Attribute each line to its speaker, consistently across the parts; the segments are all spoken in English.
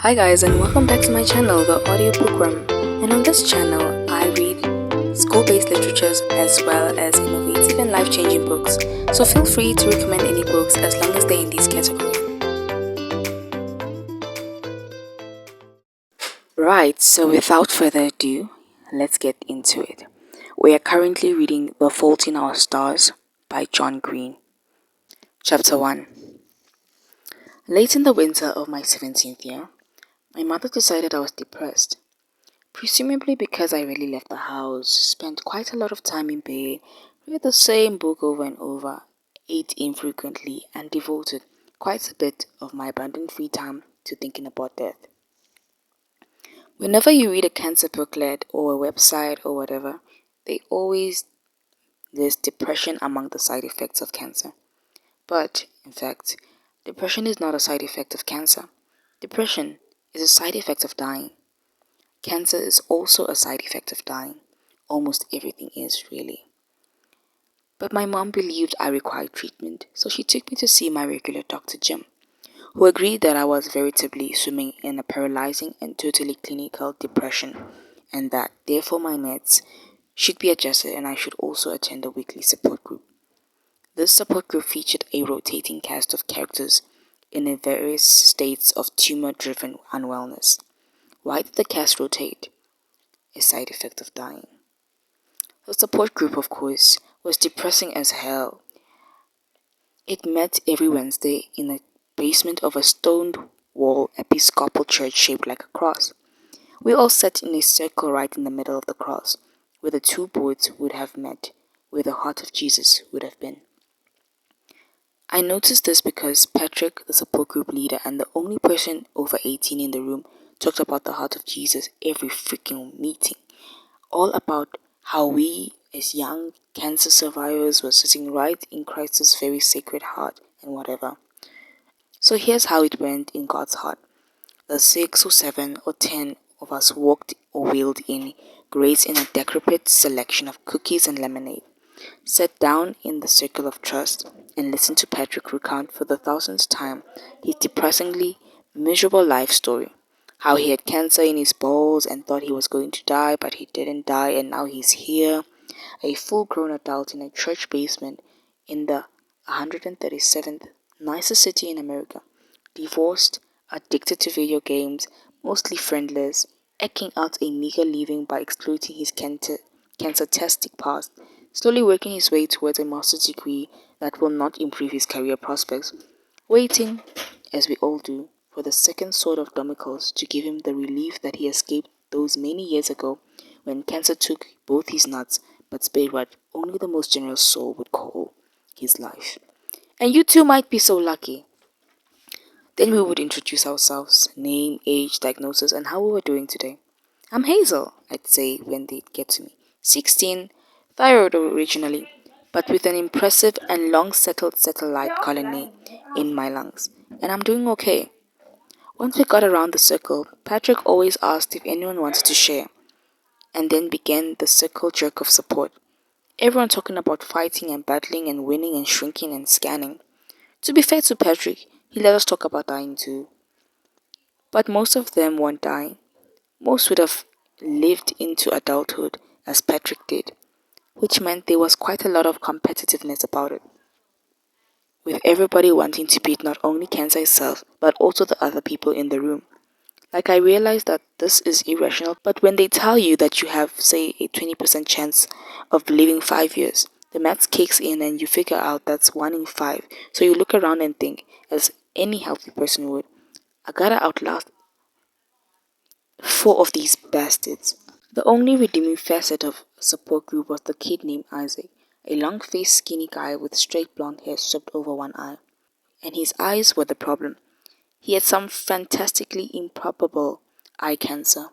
Speaker 1: Hi guys, and welcome back to my channel, the Bookworm. And on this channel, I read school-based literatures as well as innovative and life-changing books. So feel free to recommend any books as long as they're in these categories. Right, so without further ado, let's get into it. We are currently reading The Fault in Our Stars by JohnGreen. Chapter 1. Late in the winter of my 17th year, my mother decided I was depressed. Presumably because I rarely left the house, spent quite a lot of time in bed, read the same book over and over, ate infrequently, and devoted quite a bit of my abundant free time to thinking about death. Whenever you read a cancer booklet or a website or whatever, they always list depression among the side effects of cancer. But, in fact, depression is not a side effect of cancer. Depression is a side effect of dying. Cancer is also a side effect of dying. Almost everything is, really. But my mom believed I required treatment, so she took me to see my regular Dr. Jim, who agreed that I was veritably swimming in a paralyzing and totally clinical depression, and that, therefore, my meds should be adjusted and I should also attend a weekly support group. This support group featured a rotating cast of characters in various states of tumor-driven unwellness. Why did the cast rotate? A side effect of dying. The support group, of course, was depressing as hell. It met every Wednesday in the basement of a stoned wall Episcopal church shaped like a cross. We all sat in a circle right in the middle of the cross, where the two boards would have met, where the heart of Jesus would have been. I noticed this because Patrick, the support group leader and the only person over 18 in the room, talked about the heart of Jesus every freaking meeting. All about how we, as young cancer survivors, were sitting right in Christ's very sacred heart and whatever. So here's how it went in God's heart. The 6 or 7 or 10 of us walked or wheeled in, grazed in a decrepit selection of cookies and lemonade, sat down in the circle of trust, and listened to Patrick recount for the 1000th time his depressingly miserable life story. How he had cancer in his bowels and thought he was going to die, but he didn't die, and now he's here, a full-grown adult in a church basement in the 137th nicest city in America, divorced, addicted to video games, mostly friendless, eking out a meager living by exploiting his cancer-tastic past, slowly working his way towards a master's degree that will not improve his career prospects, waiting, as we all do, for the second sword of Damocles to give him the relief that he escaped those many years ago when cancer took both his nuts but spared what only the most generous soul would call his life. And you too might be so lucky. Then we would introduce ourselves, name, age, diagnosis, and how we were doing today. I'm Hazel, I'd say when they'd get to me. 16, thyroid originally, but with an impressive and long-settled satellite colony in my lungs. And I'm doing okay. Once we got around the circle, Patrick always asked if anyone wanted to share, and then began the circle jerk of support. Everyone talking about fighting and battling and winning and shrinking and scanning. To be fair to Patrick, he let us talk about dying too. But most of them weren't dying. Most would have lived into adulthood as Patrick did, which meant there was quite a lot of competitiveness about it, with everybody wanting to beat not only cancer itself, but also the other people in the room. Like, I realized that this is irrational, but when they tell you that you have, say, a 20% chance of living 5 years, the maths kicks in and you figure out that's 1 in 5. So you look around and think, as any healthy person would, I gotta outlast 4 of these bastards. The only redeeming facet of support group was the kid named Isaac, a long-faced skinny guy with straight blonde hair swept over one eye. And his eyes were the problem. He had some fantastically improbable eye cancer.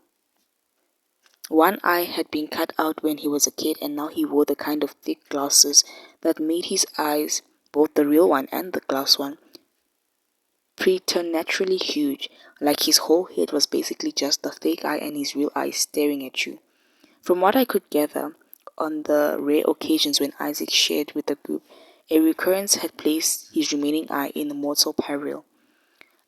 Speaker 1: One eye had been cut out when he was a kid, and now he wore the kind of thick glasses that made his eyes, both the real one and the glass one, preternaturally huge, like his whole head was basically just the fake eye and his real eye staring at you. From what I could gather, on the rare occasions when Isaac shared with the group, a recurrence had placed his remaining eye in mortal peril.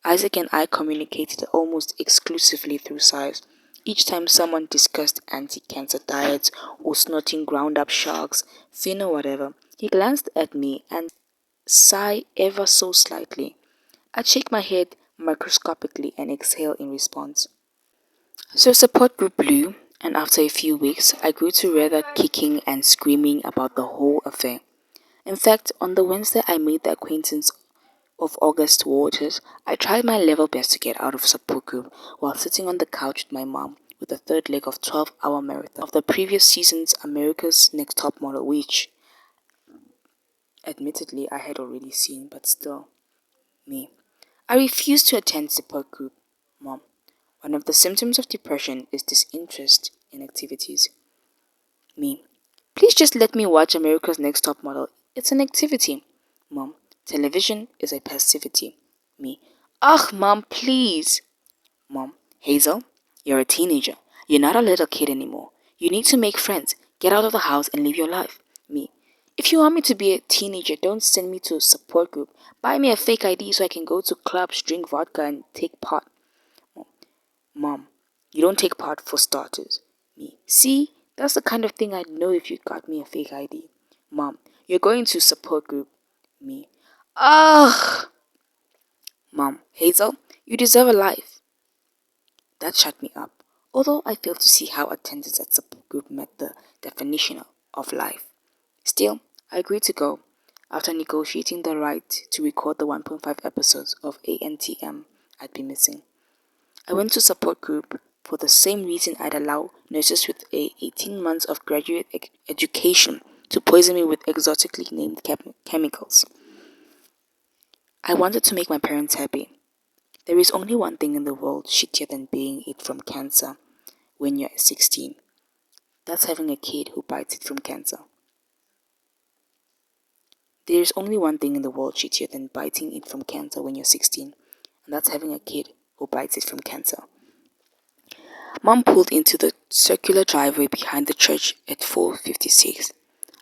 Speaker 1: Isaac and I communicated almost exclusively through sighs. Each time someone discussed anti-cancer diets or snorting ground-up sharks, fin or whatever, he glanced at me and sighed ever so slightly. I'd shake my head microscopically and exhale in response. So support group blew, and after a few weeks, I grew to rather kicking and screaming about the whole affair. In fact, on the Wednesday I made the acquaintance of August Waters, I tried my level best to get out of support group while sitting on the couch with my mom with the third leg of 12-hour marathon of the previous season's America's Next Top Model, which, admittedly, I had already seen, but still, me. I refused to attend support group, Mom. One of the symptoms of depression is disinterest in activities. Me. Please just let me watch America's Next Top Model. It's an activity. Mom. Television is a passivity. Me. Ugh, Mom, please. Mom. Hazel, you're a teenager. You're not a little kid anymore. You need to make friends. Get out of the house and live your life. Me. If you want me to be a teenager, don't send me to a support group. Buy me a fake ID so I can go to clubs, drink vodka, and take part. Mom, you don't take part for starters. Me. See, that's the kind of thing I'd know if you got me a fake ID. Mom, you're going to support group. Me. Ugh! Mom, Hazel, you deserve a life. That shut me up, although I failed to see how attendance at support group met the definition of life. Still, I agreed to go after negotiating the right to record the 1.5 episodes of ANTM I'd been missing. I went to support group for the same reason I'd allow nurses with 18 months of graduate education to poison me with exotically named chemicals. I wanted to make my parents happy. There is only one thing in the world shittier than being it from cancer when you're 16. That's having a kid who bites it from cancer. There is only one thing in the world shittier than biting it from cancer when you're 16, and that's having a kid who bites it from cancer. Mom pulled into the circular driveway behind the church at 4:56.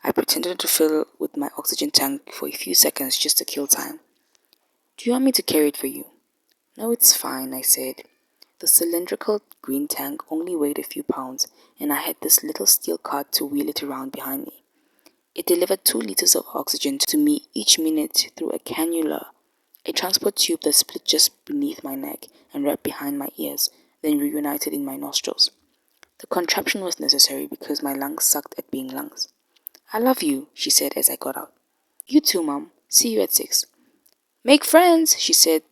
Speaker 1: I pretended to fill with my oxygen tank for a few seconds just to kill time. Do you want me to carry it for you? No, it's fine, I said. The cylindrical green tank only weighed a few pounds, and I had this little steel cart to wheel it around behind me. It delivered 2 liters of oxygen to me each minute through a cannula, a transport tube that split just beneath my neck and wrapped behind my ears, then reunited in my nostrils. The contraption was necessary because my lungs sucked at being lungs. I love you, she said as I got out. You too, Mom. See you at 6. Make friends, she said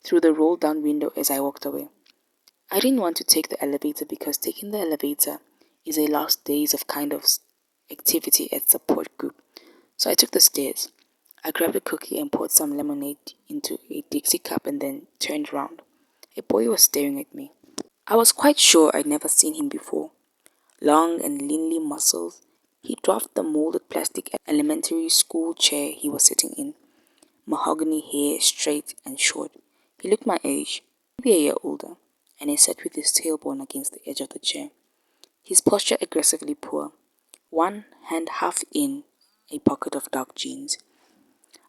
Speaker 1: through the roll-down window as I walked away. I didn't want to take the elevator because taking the elevator is a last days of kind of activity at support group. So I took the stairs. I grabbed a cookie and poured some lemonade into a Dixie cup and then turned round. A boy was staring at me. I was quite sure I'd never seen him before. Long and leanly muscled, he dropped the molded plastic elementary school chair he was sitting in. Mahogany hair, straight and short. He looked my age, maybe a year older, and he sat with his tailbone against the edge of the chair. His posture aggressively poor, one hand half in a pocket of dark jeans.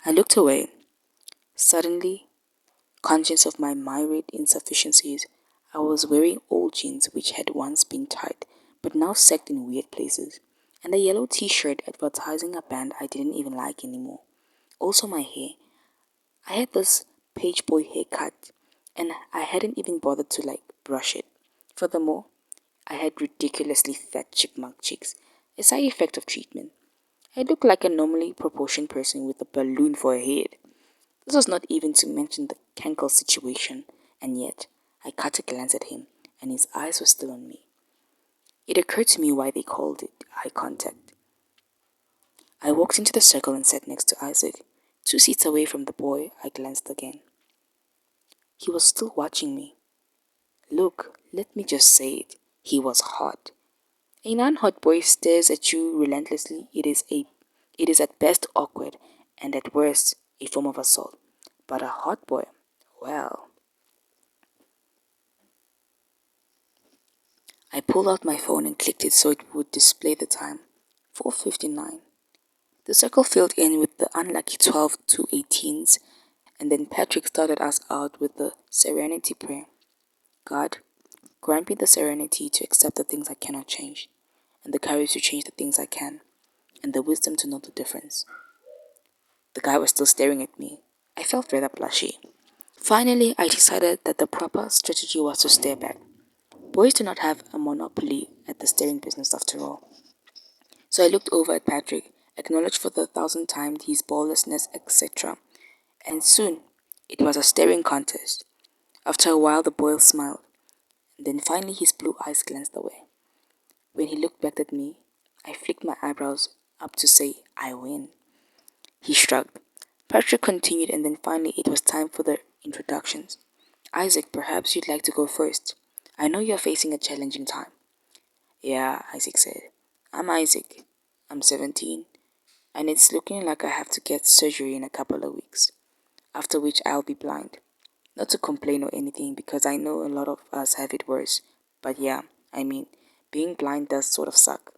Speaker 1: I looked away, suddenly conscious of my myriad insufficiencies. I was wearing old jeans which had once been tight, but now sagged in weird places, and a yellow t-shirt advertising a band I didn't even like anymore. Also my hair. I had this page boy haircut, and I hadn't even bothered to brush it. Furthermore, I had ridiculously fat chipmunk cheeks, a side effect of treatment. I looked like a normally proportioned person with a balloon for a head. This was not even to mention the cankle situation, and yet I caught a glance at him, and his eyes were still on me. It occurred to me why they called it eye contact. I walked into the circle and sat next to Isaac. 2 seats away from the boy, I glanced again. He was still watching me. Look, let me just say it. He was hot. A non-hot boy stares at you relentlessly. It is at best awkward, and at worst a form of assault. But a hot boy, well. I pulled out my phone and clicked it so it would display the time. 4:59. The circle filled in with the unlucky 12 to 18s And then Patrick started us out with the serenity prayer. God, grant me the serenity to accept the things I cannot change, and the courage to change the things I can, and the wisdom to know the difference. The guy was still staring at me. I felt rather blushy. Finally, I decided that the proper strategy was to stare back. Boys do not have a monopoly at the staring business after all. So I looked over at Patrick, acknowledged for the 1,000th time his balllessness, etc. And soon, it was a staring contest. After a while, the boy smiled. And then finally his blue eyes glanced away. When he looked back at me, I flicked my eyebrows up to say, I win. He shrugged. Patrick continued, and then finally it was time for the introductions. Isaac, perhaps you'd like to go first. I know you're facing a challenging time. Yeah, Isaac said. I'm Isaac. I'm 17, and it's looking like I have to get surgery in a couple of weeks, after which I'll be blind. Not to complain or anything, because I know a lot of us have it worse. But yeah, I mean, being blind does sort of suck.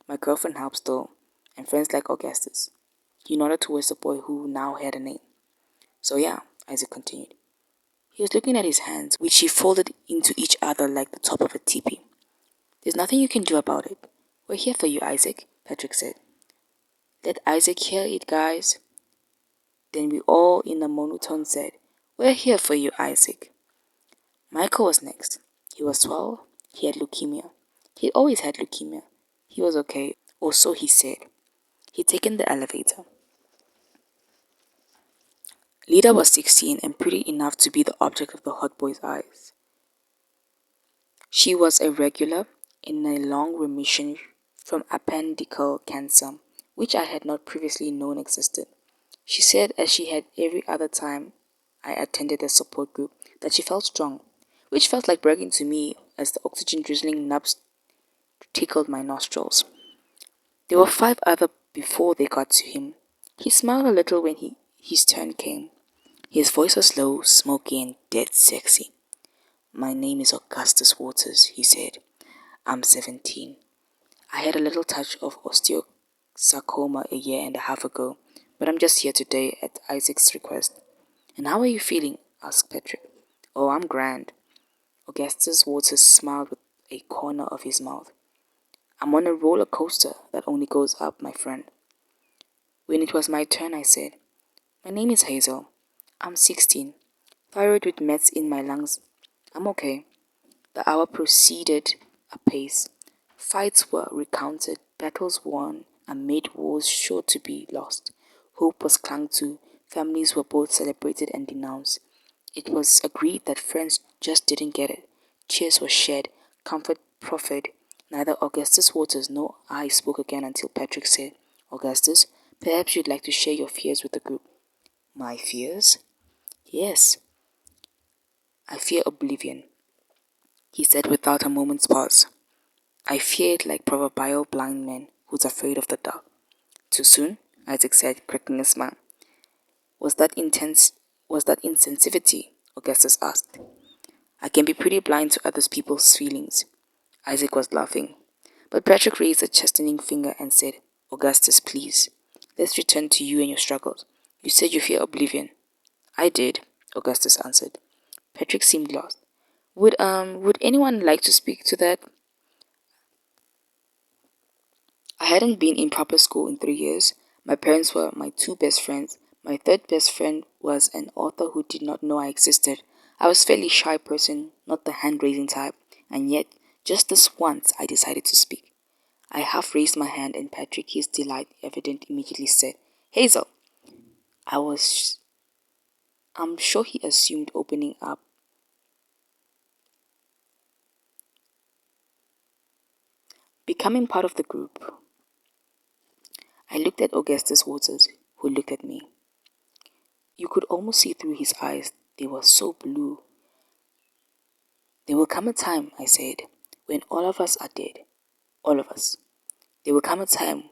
Speaker 1: My girlfriend helps though, and friends like Augustus. He nodded towards the boy who now had a name. So yeah, Isaac continued. He was looking at his hands, which he folded into each other like the top of a teepee. There's nothing you can do about it. We're here for you, Isaac, Patrick said. Let Isaac hear it, guys. Then we all in a monotone said, We're here for you, Isaac. Michael was next. He was 12. He had leukemia. He'd always had leukemia. He was okay, or so he said. He'd taken the elevator. Lida was 16 and pretty enough to be the object of the hot boy's eyes. She was a regular in a long remission from appendical cancer, which I had not previously known existed. She said, as she had every other time I attended a support group, that she felt strong, which felt like bragging to me as the oxygen drizzling nubs tickled my nostrils. There were 5 other before they got to him. He smiled a little when his turn came. His voice was low, smoky, and dead sexy. My name is Augustus Waters, he said. I'm 17. I had a little touch of osteosarcoma a year and a half ago, but I'm just here today at Isaac's request. And how are you feeling? Asked Patrick. Oh, I'm grand. Augustus Waters smiled with a corner of his mouth. I'm on a roller coaster that only goes up, my friend. When it was my turn, I said, My name is Hazel. I'm 16. Thyroid with mets in my lungs. I'm okay. The hour proceeded apace. Fights were recounted, battles won, amid wars sure to be lost. Hope was clung to, families were both celebrated and denounced. It was agreed that friends just didn't get it. Tears were shed, comfort proffered. Neither Augustus Waters nor I spoke again until Patrick said, Augustus, perhaps you'd like to share your fears with the group. My fears? Yes. I fear oblivion, he said without a moment's pause. I feared like proverbial blind man who's afraid of the dark. Too soon? Isaac said, cracking a smile. Was that insensitivity? Augustus asked. I can be pretty blind to other people's feelings. Isaac was laughing. But Patrick raised a chastening finger and said, Augustus, please. Let's return to you and your struggles. You said you fear oblivion. I did, Augustus answered. Patrick seemed lost. Would anyone like to speak to that? I hadn't been in proper school in 3 years. My parents were my 2 best friends. My 3rd best friend was an author who did not know I existed. I was a fairly shy person, not the hand-raising type, and yet, just this once, I decided to speak. I half raised my hand and Patrick, his delight evident, immediately said, Hazel! I'm sure he assumed opening up. Becoming part of the group. I looked at Augustus Waters, who looked at me. You could almost see through his eyes. They were so blue. There will come a time, I said, when all of us are dead. All of us. There will come a time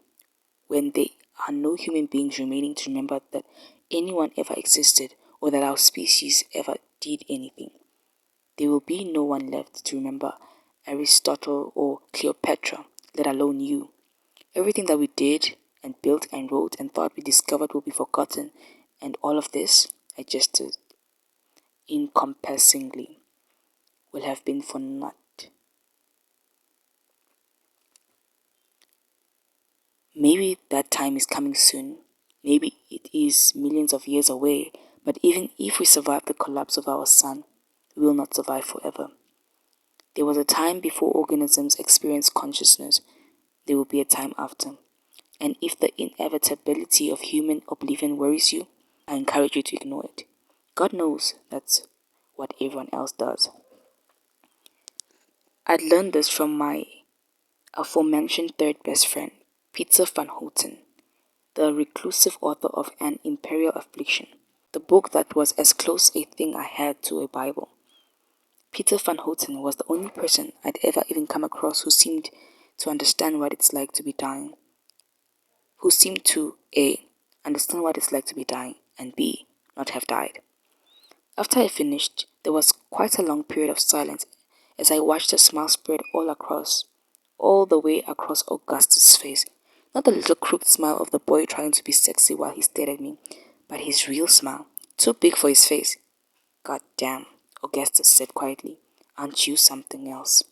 Speaker 1: when there are no human beings remaining to remember that anyone ever existed or that our species ever did anything. There will be no one left to remember Aristotle or Cleopatra, let alone you. Everything that we did and built and wrote and thought we discovered will be forgotten, and all of this, I gestured encompassingly, will have been for naught. Maybe that time is coming soon. Maybe it is millions of years away, but even if we survive the collapse of our sun, we will not survive forever. There was a time before organisms experienced consciousness. There will be a time after. And if the inevitability of human oblivion worries you, I encourage you to ignore it. God knows that's what everyone else does. I'd learned this from my aforementioned third best friend, Peter van Houten, the reclusive author of An Imperial Affliction, the book that was as close a thing I had to a Bible. Peter van Houten was the only person I'd ever even come across who seemed to understand what it's like to be dying. Who seemed to A. understand what it's like to be dying, and B. not have died. After I finished, there was quite a long period of silence as I watched a smile spread all the way across Augustus' face. Not the little crooked smile of the boy trying to be sexy while he stared at me, but his real smile, too big for his face. God damn, Augustus said quietly. Aren't you something else?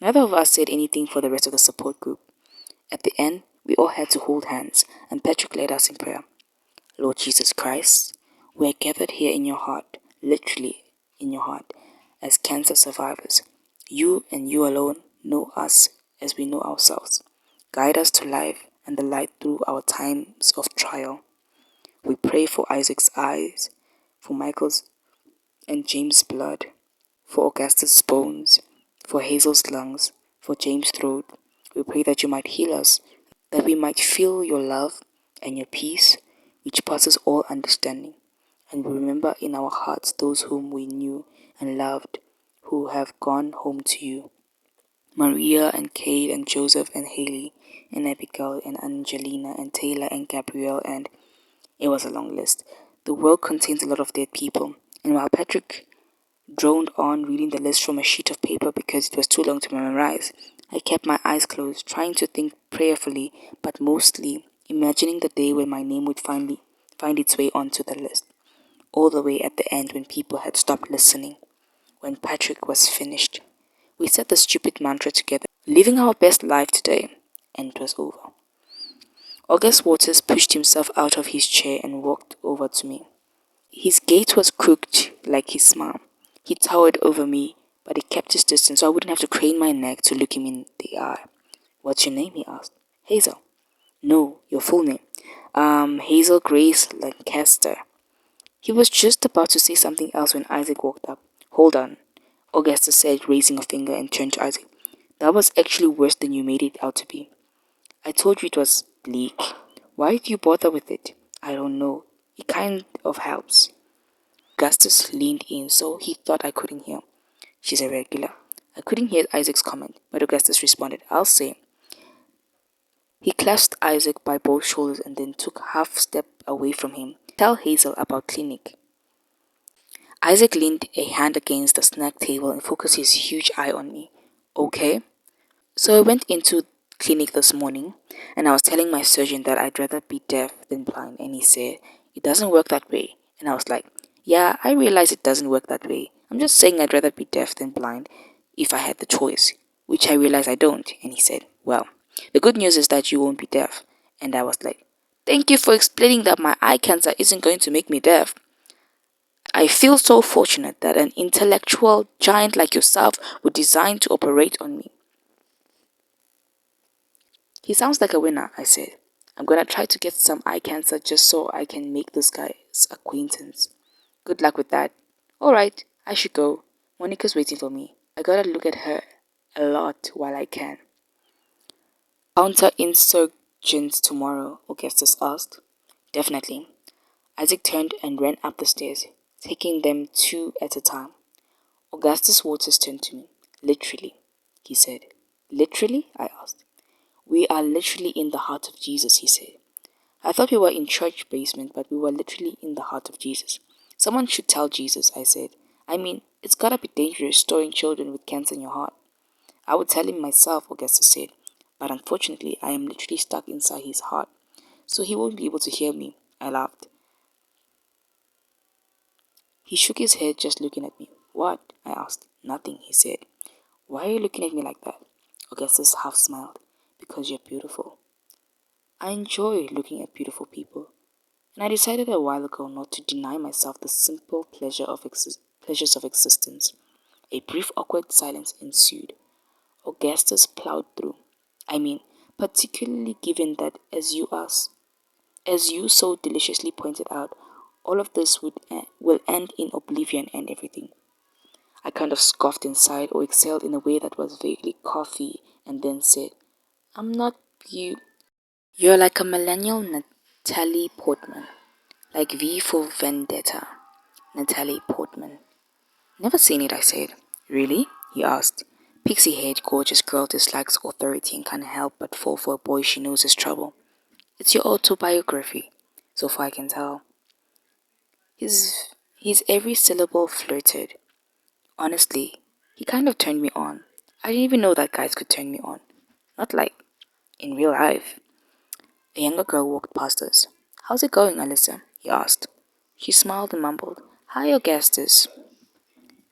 Speaker 1: Neither of us said anything for the rest of the support group. At the end, we all had to hold hands, and Patrick led us in prayer. Lord Jesus Christ, we are gathered here in your heart, literally in your heart, as cancer survivors. You and you alone know us as we know ourselves. Guide us to life and the light through our times of trial. We pray for Isaac's eyes, for Michael's and James' blood, for Augustus' bones, for Hazel's lungs, for James' throat. We pray that you might heal us, that we might feel your love and your peace, which passes all understanding. And we remember in our hearts those whom we knew and loved, who have gone home to you. Maria and Kate and Joseph and Haley and Abigail and Angelina and Taylor and Gabrielle, and it was a long list. The world contains a lot of dead people, and while Patrick droned on reading the list from a sheet of paper because it was too long to memorize, I kept my eyes closed, trying to think prayerfully, but mostly imagining the day when my name would finally find its way onto the list. All the way at the end when people had stopped listening. When Patrick was finished, we said the stupid mantra together, living our best life today, and it was over. August Waters pushed himself out of his chair and walked over to me. His gait was crooked like his smile. He towered over me, but he kept his distance so I wouldn't have to crane my neck to look him in the eye. What's your name? He asked. Hazel. No, your full name. Hazel Grace Lancaster. He was just about to say something else when Isaac walked up. Hold on, Augustus said, raising a finger, and turned to Isaac. That was actually worse than you made it out to be. I told you it was bleak. Why did you bother with it? I don't know. It kind of helps. Augustus leaned in so he thought I couldn't hear. She's a regular. I couldn't hear Isaac's comment, but Augustus responded, I'll say. He clasped Isaac by both shoulders and then took half step away from him. Tell Hazel about clinic. Isaac leaned a hand against the snack table and focused his huge eye on me. Okay. So I went into clinic this morning and I was telling my surgeon that I'd rather be deaf than blind, and he said, it doesn't work that way. And I was like, yeah, I realize it doesn't work that way. I'm just saying I'd rather be deaf than blind if I had the choice, which I realize I don't. And he said, well, the good news is that you won't be deaf. And I was like, thank you for explaining that my eye cancer isn't going to make me deaf. I feel so fortunate that an intellectual giant like yourself would design to operate on me. He sounds like a winner, I said. I'm gonna try to get some eye cancer just so I can make this guy's acquaintance. Good luck with that. Alright, I should go. Monica's waiting for me. I gotta look at her a lot while I can. Counterinsurgents tomorrow, Augustus asked. Definitely. Isaac turned and ran up the stairs, taking them two at a time. Augustus Waters turned to me. Literally, he said. Literally? I asked. We are literally in the heart of Jesus, he said. I thought we were in church basement, but we were literally in the heart of Jesus. Someone should tell Jesus, I said. I mean, it's gotta be dangerous storing children with cancer in your heart. I would tell him myself, Augustus said, but unfortunately I am literally stuck inside his heart, so he won't be able to hear me. I laughed. He shook his head, just looking at me. What? I asked. Nothing, he said. Why are you looking at me like that? Augustus half smiled. Because you're beautiful. I enjoy looking at beautiful people, and I decided a while ago not to deny myself the simple pleasures of existence. A brief awkward silence ensued. Augustus plowed through. I mean, particularly given that, as you so deliciously pointed out, all of this will end in oblivion and everything. I kind of scoffed inside or exhaled in a way that was vaguely coffee and then said, I'm not you. You're like a millennial Natalie Portman. Like V for Vendetta. Natalie Portman. Never seen it, I said. Really? He asked. Pixie-haired, gorgeous girl dislikes authority and can't help but fall for a boy she knows is trouble. It's your autobiography, so far I can tell. His every syllable flirted. Honestly, he kind of turned me on. I didn't even know that guys could turn me on. Not like in real life. A younger girl walked past us. How's it going, Alyssa? He asked. She smiled and mumbled, Hi, Augustus.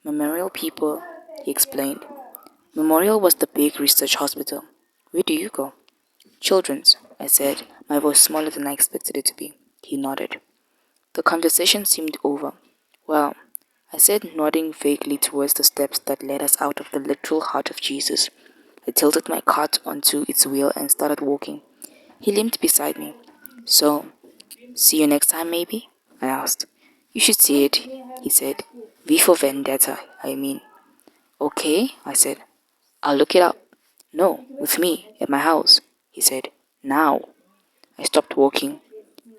Speaker 1: Memorial people, he explained. Memorial was the big research hospital. Where do you go? Children's, I said, my voice smaller than I expected it to be. He nodded. The conversation seemed over. Well, I said, nodding vaguely towards the steps that led us out of the literal heart of Jesus. I tilted my cart onto its wheel and started walking. He limped beside me. So, see you next time, maybe? I asked. You should see it, he said. V for Vendetta, I mean. Okay, I said. I'll look it up. No, with me, at my house, he said. Now. I stopped walking.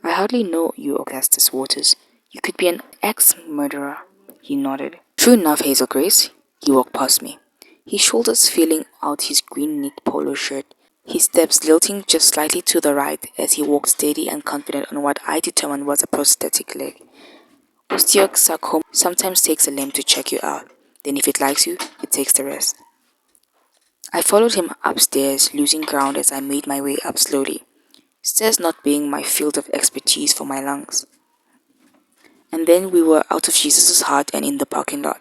Speaker 1: I hardly know you, Augustus Waters. You could be an ex-murderer. He nodded. True enough, Hazel Grace. He walked past me, his shoulders filling out his green knit polo shirt, his steps lilting just slightly to the right as he walked steady and confident on what I determined was a prosthetic leg. Osteosarcoma sometimes takes a limb to check you out. Then if it likes you, it takes the rest. I followed him upstairs, losing ground as I made my way up slowly, stairs not being my field of expertise for my lungs. And then we were out of Jesus' heart and in the parking lot.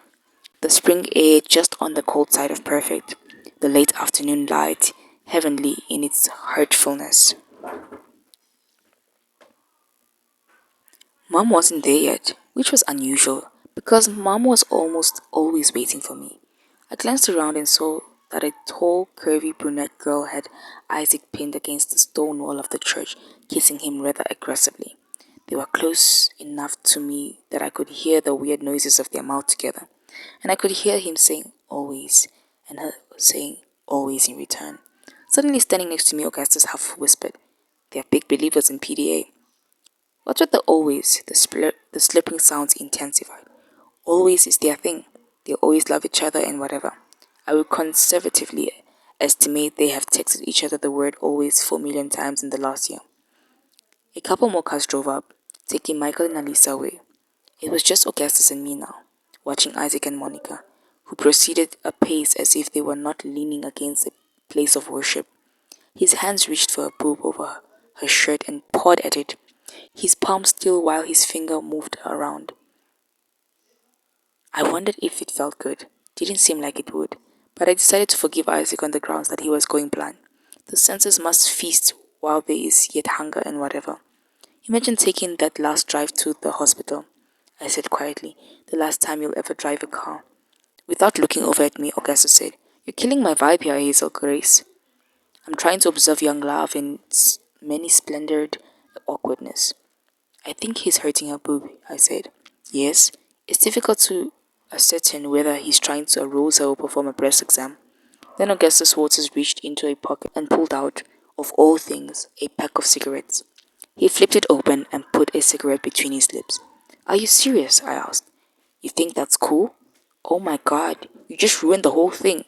Speaker 1: The spring air just on the cold side of perfect, the late afternoon light heavenly in its hurtfulness. Mom wasn't there yet, which was unusual because Mom was almost always waiting for me. I glanced around and saw that a tall, curvy brunette girl had Isaac pinned against the stone wall of the church, kissing him rather aggressively. They were close enough to me that I could hear the weird noises of their mouth together, and I could hear him saying always, and her saying always in return. Suddenly standing next to me, Augustus half whispered, They are big believers in PDA. What's with the always? The slipping sounds intensified. Always is their thing. They always love each other and whatever. I would conservatively estimate they have texted each other the word always 4 million times in the last year. A couple more cars drove up, taking Michael and Alisa away. It was just Augustus and me now, watching Isaac and Monica, who proceeded apace as if they were not leaning against a place of worship. His hands reached for a boob over her shirt and pawed at it, his palm still while his finger moved around. I wondered if it felt good. Didn't seem like it would, but I decided to forgive Isaac on the grounds that he was going blind. The senses must feast while there is yet hunger and whatever. Imagine taking that last drive to the hospital, I said quietly, the last time you'll ever drive a car. Without looking over at me, Augustus said, You're killing my vibe here, Hazel Grace. I'm trying to observe young love in its many splendored awkwardness. I think he's hurting her boob, I said. Yes, it's difficult to ascertain whether he's trying to arouse her or perform a breast exam. Then Augustus Waters reached into a pocket and pulled out, of all things, a pack of cigarettes. He flipped it open and put a cigarette between his lips. Are you serious? I asked. You think that's cool? Oh my god, you just ruined the whole thing.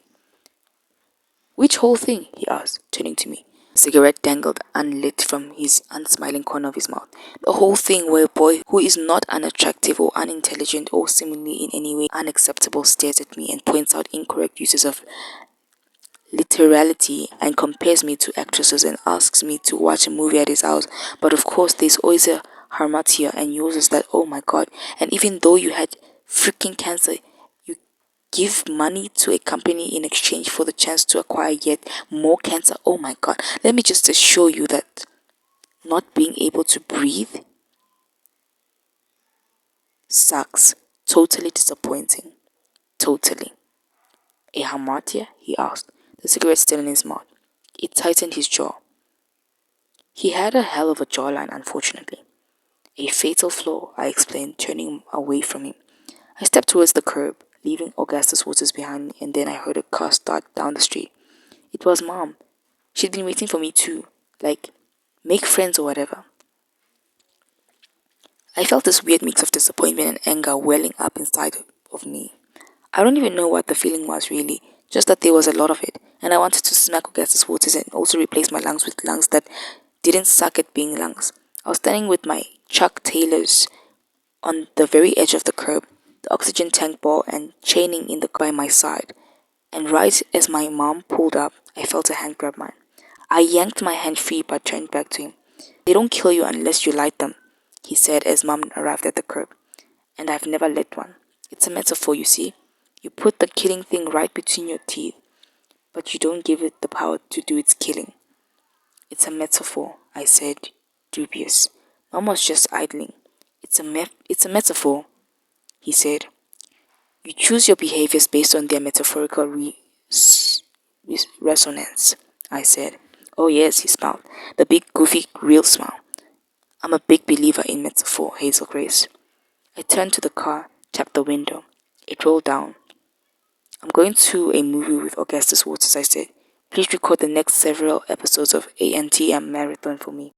Speaker 1: Which whole thing? He asked, turning to me. A cigarette dangled unlit from his unsmiling corner of his mouth. The whole thing where a boy who is not unattractive or unintelligent or seemingly in any way unacceptable stares at me and points out incorrect uses of literality and compares me to actresses and asks me to watch a movie at his house. But of course there's always a harmatia and uses that, oh my god, and even though you had freaking cancer. You give money to a company in exchange for the chance to acquire yet more cancer. Oh my God. Let me just assure you that not being able to breathe sucks. Totally disappointing. Totally. A hamartia? He asked, the cigarette still in his mouth. It tightened his jaw. He had a hell of a jawline, unfortunately. A fatal flaw, I explained, turning away from him. I stepped towards the curb, leaving Augustus Waters behind me, and then I heard a car start down the street. It was Mom. She'd been waiting for me too, like, make friends or whatever. I felt this weird mix of disappointment and anger welling up inside of me. I don't even know what the feeling was really, just that there was a lot of it, and I wanted to smack Augustus Waters and also replace my lungs with lungs that didn't suck at being lungs. I was standing with my Chuck Taylors on the very edge of the curb, the oxygen tank ball and chaining in the car by my side. And right as my mom pulled up, I felt a hand grab mine. I yanked my hand free but turned back to him. They don't kill you unless you light them, he said as Mom arrived at the curb. And I've never lit one. It's a metaphor, you see. You put the killing thing right between your teeth, but you don't give it the power to do its killing. It's a metaphor, I said, dubious. Mom was just idling. It's a metaphor, he said. You choose your behaviors based on their metaphorical resonance, I said. Oh yes, he smiled. The big, goofy, real smile. I'm a big believer in metaphor, Hazel Grace. I turned to the car, tapped the window. It rolled down. I'm going to a movie with Augustus Waters, I said. Please record the next several episodes of ANTM Marathon for me.